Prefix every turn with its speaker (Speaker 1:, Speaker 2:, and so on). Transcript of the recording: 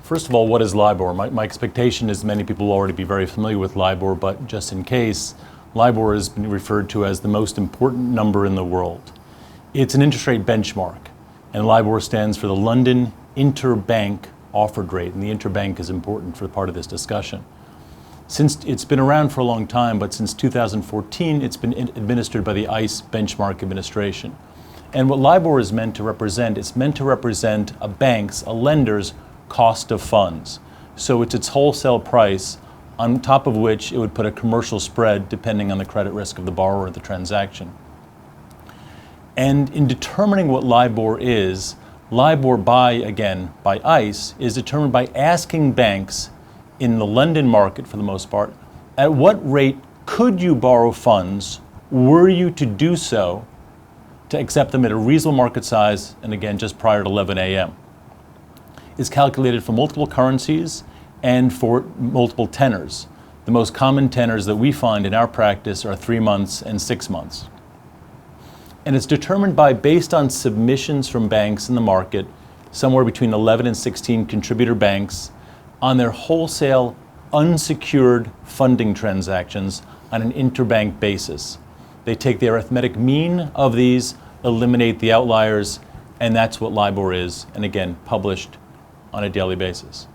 Speaker 1: First of all, what is LIBOR? My expectation is many people will already be very familiar with LIBOR, but just in case, LIBOR has been referred to as the most important number in the world. It's an interest rate benchmark, and LIBOR stands for the London Interbank Offered Rate, and the interbank is important for part of this discussion. Since it's been around for a long time, but since 2014, it's been administered by the ICE Benchmark Administration. And what LIBOR is meant to represent, it's meant to represent a bank's, a lender's cost of funds. So it's its wholesale price on top of which it would put a commercial spread depending on the credit risk of the borrower or the transaction. And in determining what LIBOR is, LIBOR by ICE is determined by asking banks in the London market for the most part, at what rate could you borrow funds were you to do so to accept them at a reasonable market size, and again, just prior to 11 a.m. It's calculated for multiple currencies and for multiple tenors. The most common tenors that we find in our practice are 3 months and 6 months. And it's determined based on submissions from banks in the market, somewhere between 11 and 16 contributor banks, on their wholesale unsecured funding transactions on an interbank basis. They take the arithmetic mean of these, eliminate the outliers, and that's what LIBOR is, and again, published on a daily basis.